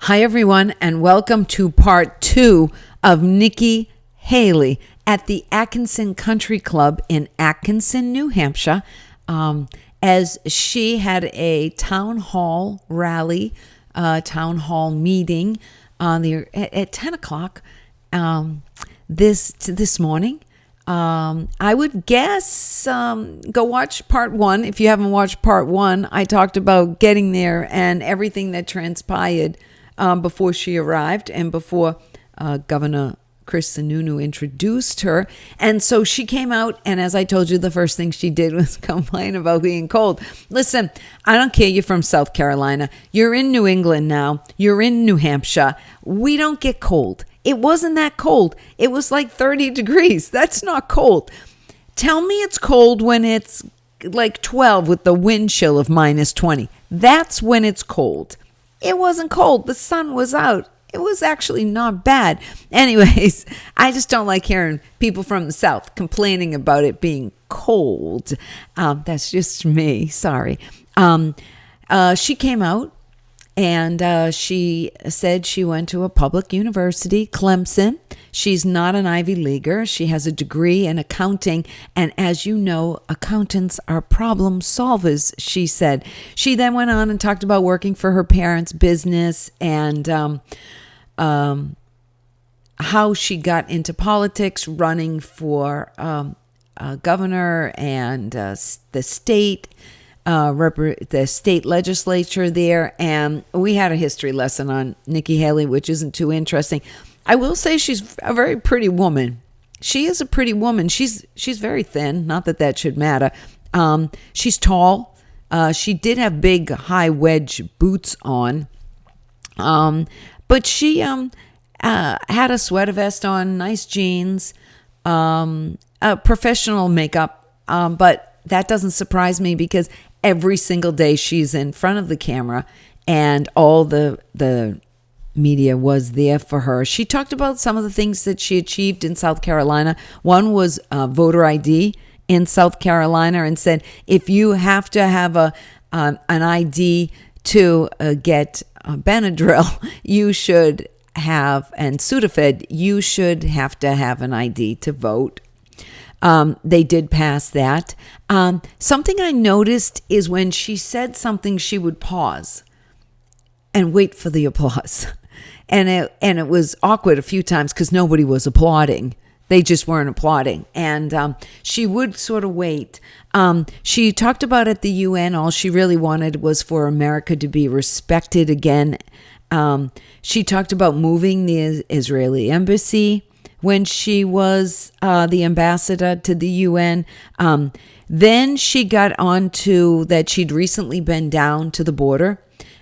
Hi, everyone, and welcome to part 2 of Nikki Haley at the Atkinson Country Club in Atkinson, New Hampshire, as she had a town hall rally, town hall meeting at 10 o'clock this morning. I would guess go watch part 1. If you haven't watched part 1, I talked about getting there and everything that transpired before she arrived and before Governor Sununu introduced her. And so she came out, and as I told you, the first thing she did was complain about being cold. Listen, I don't care you're from South Carolina. You're in New England now. You're in New Hampshire. We don't get cold. It wasn't that cold. It was like 30 degrees. That's not cold. Tell me it's cold when it's like 12 with the wind chill of minus 20. That's when it's cold. It wasn't cold. The sun was out. It was actually not bad. Anyways, I just don't like hearing people from the South complaining about it being cold. That's just me. Sorry. She came out and she said she went to a public university, Clemson. She's not an Ivy Leaguer. She has a degree in accounting. And as you know, accountants are problem solvers, she said. She then went on and talked about working for her parents' business and how she got into politics, running for governor and the state legislature there. And we had a history lesson on Nikki Haley, which isn't too interesting. I will say she's a very pretty woman. She is a pretty woman. She's very thin. Not that that should matter. She's tall. She did have big high wedge boots on. But she had a sweater vest on, nice jeans, professional makeup. But that doesn't surprise me because every single day she's in front of the camera and all the media was there for her. She talked about some of the things that she achieved in South Carolina. One was voter ID in South Carolina, and said if you have to have an ID to get Benadryl, you should have, and Sudafed, you should have to have an ID to vote. They did pass that. Something I noticed is when she said something, she would pause and wait for the applause. And it was awkward a few times because nobody was applauding. They just weren't applauding. And she would sort of wait. She talked about at the UN, all she really wanted was for America to be respected again. She talked about moving the Israeli embassy when she was the ambassador to the UN. Then she got on to that she'd recently been down to the border,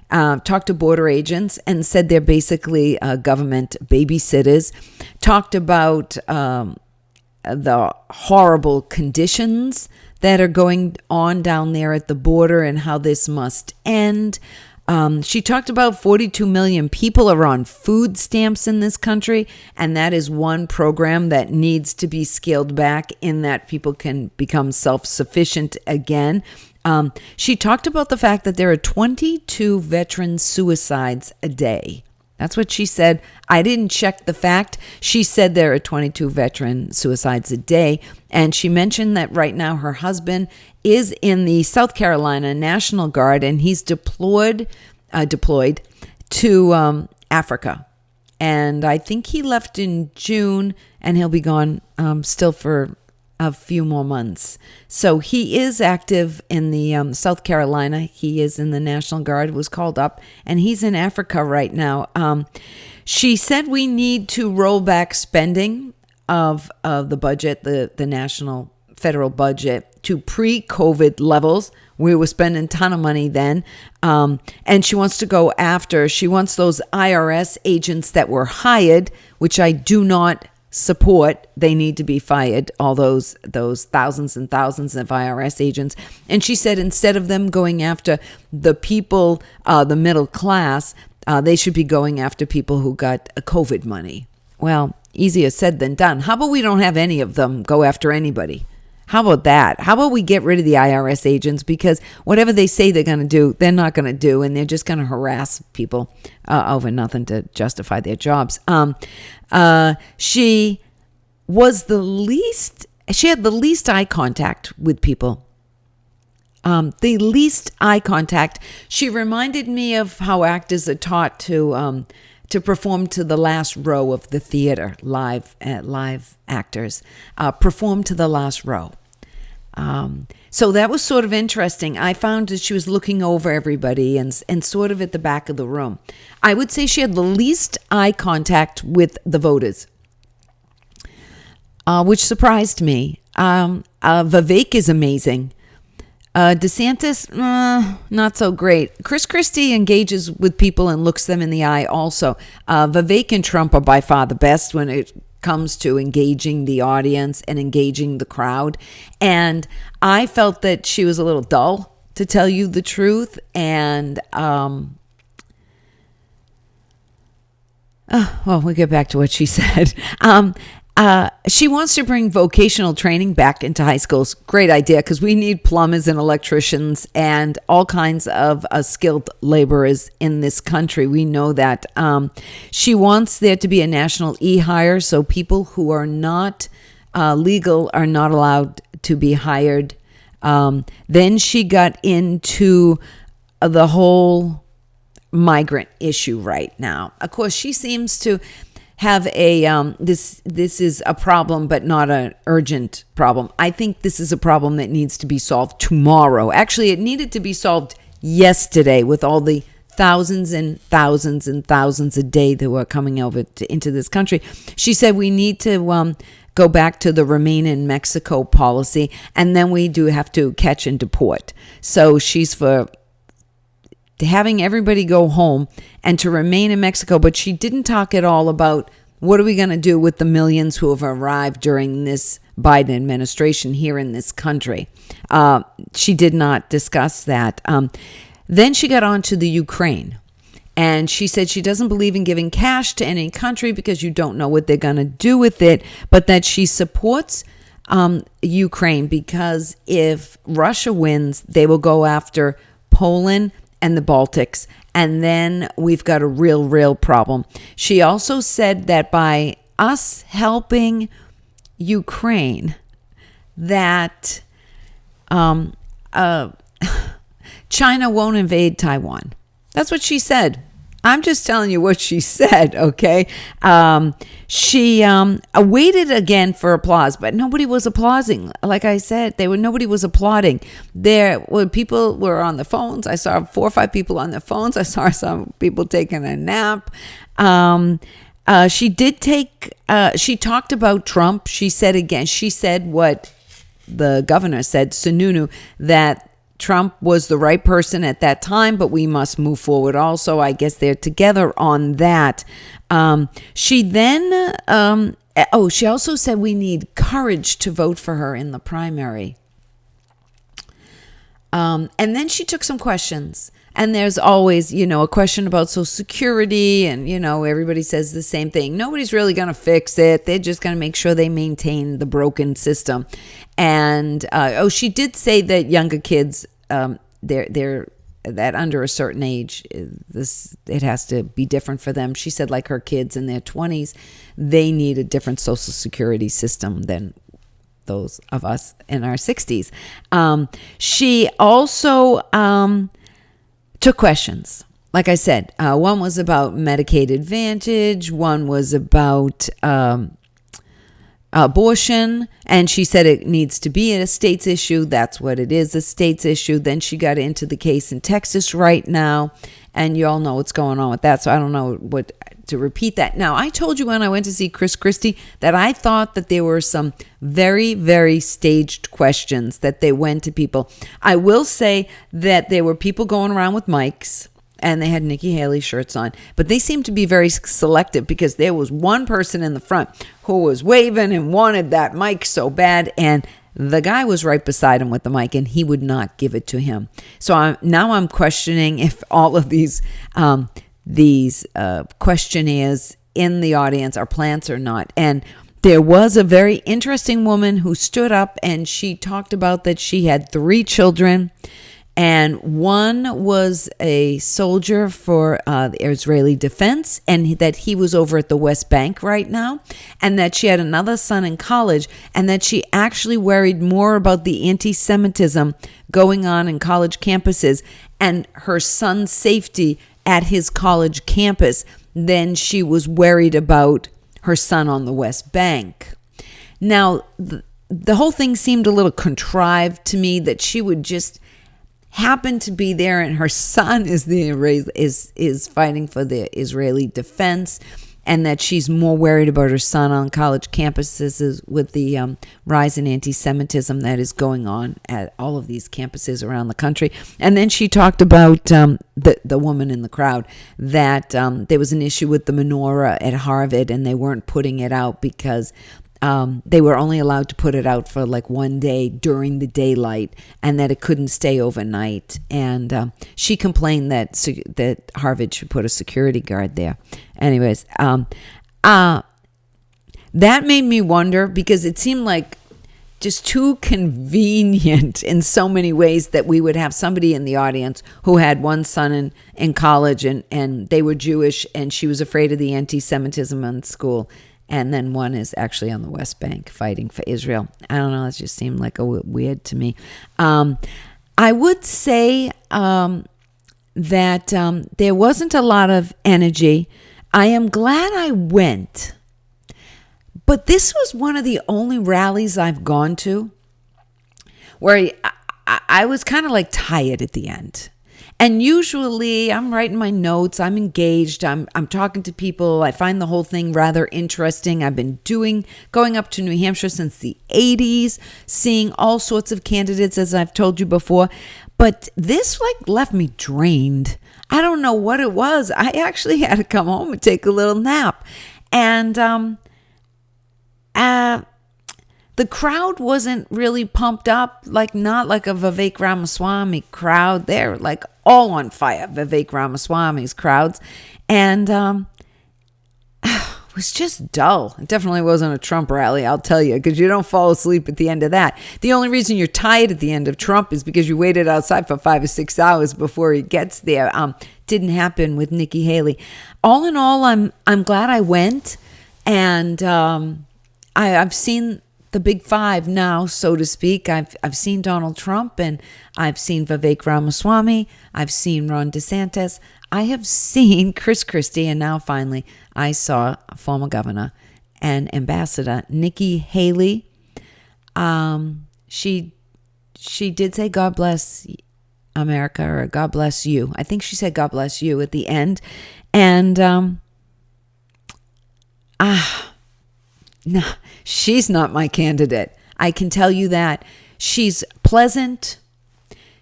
talked to border agents and said they're basically government babysitters, talked about the horrible conditions that are going on down there at the border and how this must end. She talked about 42 million people are on food stamps in this country, and that is one program that needs to be scaled back in that people can become self-sufficient again. She talked about the fact that there are 22 veteran suicides a day. That's what she said. I didn't check the fact. She said there are 22 veteran suicides a day. And she mentioned that right now her husband is in the South Carolina National Guard, and he's deployed to Africa. And I think he left in June, and he'll be gone still for a few more months. So he is active in the South Carolina. He is in the National Guard, was called up, and he's in Africa right now. She said we need to roll back spending of the budget, the national federal budget, to pre-COVID levels. We were spending a ton of money then. And she wants to go after, she wants those IRS agents that were hired, which I do not support. They need to be fired, all those thousands and thousands of IRS agents. And she said instead of them going after the people, the middle class, they should be going after people who got COVID money. Well, easier said than done. How about we don't have any of them go after anybody? How about that? How about we get rid of the IRS agents, because whatever they say they're going to do, they're not going to do, and they're just going to harass people over nothing to justify their jobs. She had the least eye contact with people. The least eye contact. She reminded me of how actors are taught to perform to the last row of the theater. Live actors perform to the last row. So that was sort of interesting. I found that she was looking over everybody and sort of at the back of the room. I would say she had the least eye contact with the voters, which surprised me. Vivek is amazing. DeSantis, not so great. Chris Christie engages with people and looks them in the eye also. Vivek and Trump are by far the best when it comes to engaging the audience and engaging the crowd. And I felt that she was a little dull, to tell you the truth. And, we'll get back to what she said. She wants to bring vocational training back into high schools. Great idea, because we need plumbers and electricians and all kinds of skilled laborers in this country. We know that. She wants there to be a national e-hire, so people who are not legal are not allowed to be hired. Then she got into the whole migrant issue right now. Of course, she seems to have a this is a problem, but not an urgent problem. I think this is a problem that needs to be solved tomorrow. Actually, it needed to be solved yesterday with all the thousands and thousands and thousands a day that were coming over into this country. She said we need to go back to the remain in Mexico policy, and then we do have to catch and deport. So she's for having everybody go home and to remain in Mexico, but she didn't talk at all about what are we going to do with the millions who have arrived during this Biden administration here in this country. She did not discuss that. Then she got on to the Ukraine, and she said she doesn't believe in giving cash to any country because you don't know what they're going to do with it, but that she supports Ukraine because if Russia wins, they will go after Poland and the Baltics, and then we've got a real problem. She also said that by us helping Ukraine, that China won't invade Taiwan. That's what she said. I'm just telling you what she said, okay? She waited again for applause, but nobody was applauding. Like I said, nobody was applauding. People were on the phones. I saw 4 or 5 people on the phones. I saw some people taking a nap. She talked about Trump. She said what the governor said, Sununu, that Trump was the right person at that time, but we must move forward also. I guess they're together on that. She also said we need courage to vote for her in the primary. And then she took some questions. And there's always, a question about Social Security, and, everybody says the same thing. Nobody's really going to fix it. They're just going to make sure they maintain the broken system. And, she did say that younger kids, they're that under a certain age, it has to be different for them. She said like her kids in their 20s, they need a different Social Security system than those of us in our 60s. She also took questions. Like I said, one was about Medicaid Advantage, one was about abortion, and she said it needs to be a state's issue. That's what it is, a state's issue. Then she got into the case in Texas right now, and you all know what's going on with that, so I don't know what to repeat that. Now, I told you when I went to see Chris Christie that I thought that there were some very, very staged questions that they went to people. I will say that there were people going around with mics, and they had Nikki Haley shirts on, but they seemed to be very selective because there was one person in the front who was waving and wanted that mic so bad, and the guy was right beside him with the mic, and he would not give it to him. So now I'm questioning if all of these questionnaires in the audience are plants or not. And There was a very interesting woman who stood up and she talked about that she had 3 children, and one was a soldier for the Israeli defense, and that he was over at the West Bank right now, and that she had another son in college, and that she actually worried more about the anti-Semitism going on in college campuses and her son's safety at his college campus than she was worried about her son on the West Bank. Now, the whole thing seemed a little contrived to me, that she would just happen to be there and her son is fighting for the Israeli defense, and that she's more worried about her son on college campuses with the rise in anti-Semitism that is going on at all of these campuses around the country. And then she talked about the woman in the crowd, that there was an issue with the menorah at Harvard and they weren't putting it out because they were only allowed to put it out for like one day during the daylight, and that it couldn't stay overnight. And she complained that Harvard should put a security guard there. Anyways, that made me wonder, because it seemed like just too convenient in so many ways that we would have somebody in the audience who had one son in college and they were Jewish, and she was afraid of the anti-Semitism in school. And then one is actually on the West Bank fighting for Israel. I don't know. It just seemed like weird to me. I would say that there wasn't a lot of energy. I am glad I went. But this was one of the only rallies I've gone to where I was kind of like tired at the end. And usually I'm writing my notes, I'm engaged, I'm talking to people. I find the whole thing rather interesting. I've been going up to New Hampshire since the 80s, seeing all sorts of candidates, as I've told you before. But this left me drained. I don't know what it was. I actually had to come home and take a little nap. And the crowd wasn't really pumped up, not like a Vivek Ramaswamy crowd. They're like all on fire, Vivek Ramaswamy's crowds. And it was just dull. It definitely wasn't a Trump rally, I'll tell you, because you don't fall asleep at the end of that. The only reason you're tired at the end of Trump is because you waited outside for 5 or 6 hours before he gets there. Didn't happen with Nikki Haley. All in all, I'm glad I went. And I've seen the big 5 now, so to speak. I've seen Donald Trump, and I've seen Vivek Ramaswamy. I've seen Ron DeSantis. I have seen Chris Christie, and now finally I saw former governor and ambassador Nikki Haley. She did say God bless America, or God bless you. I think she said God bless you at the end. And no, she's not my candidate. I can tell you that. She's pleasant.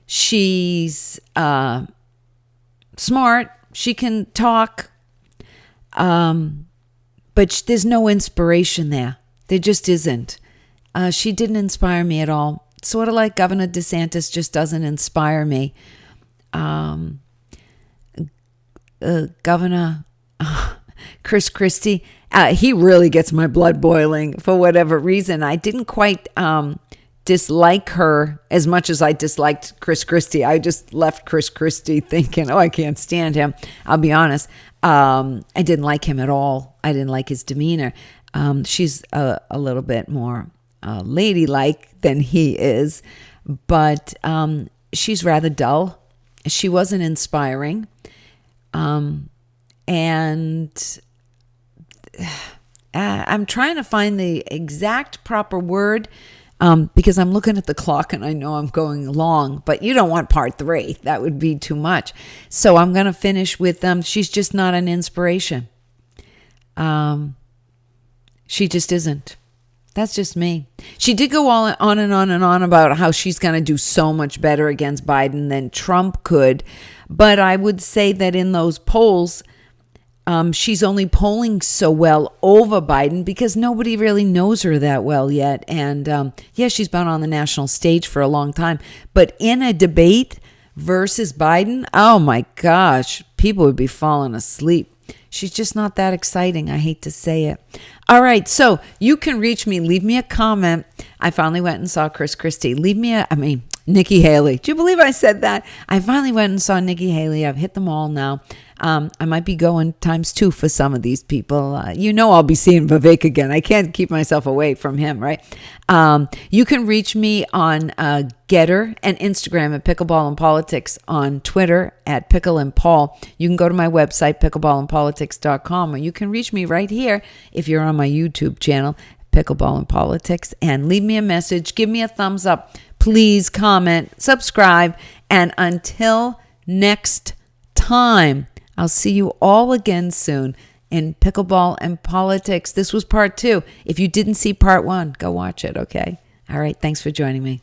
She's smart. She can talk. But there's no inspiration there. There just isn't. She didn't inspire me at all. Sort of like Governor DeSantis just doesn't inspire me. Governor Chris Christie, he really gets my blood boiling for whatever reason. I didn't quite dislike her as much as I disliked Chris Christie. I just left Chris Christie thinking, I can't stand him. I'll be honest. I didn't like him at all. I didn't like his demeanor. She's a little bit more ladylike than he is, but she's rather dull. She wasn't inspiring. And I'm trying to find the exact proper word because I'm looking at the clock and I know I'm going long, but you don't want part 3. That would be too much. So I'm going to finish with she's just not an inspiration. She just isn't. That's just me. She did go on and on and on about how she's going to do so much better against Biden than Trump could. But I would say that in those polls, she's only polling so well over Biden because nobody really knows her that well yet. And she's been on the national stage for a long time. But in a debate versus Biden, oh my gosh, people would be falling asleep. she's just not that exciting. I hate to say it. All right, so you can reach me. Leave me a comment. I finally went and saw Chris Christie. Nikki Haley. Do you believe I said that? I finally went and saw Nikki Haley. I've hit them all now. I might be going ×2 for some of these people. I'll be seeing Vivek again. I can't keep myself away from him, right? You can reach me on Getter and Instagram at Pickleball and Politics, on Twitter at Pickle and Paul. You can go to my website, pickleballandpolitics.com, or you can reach me right here if you're on my YouTube channel, Pickleball and Politics, and leave me a message. Give me a thumbs up. Please comment, subscribe, and until next time, I'll see you all again soon in Pickleball and Politics. This was part 2. If you didn't see part 1, go watch it, okay? All right, thanks for joining me.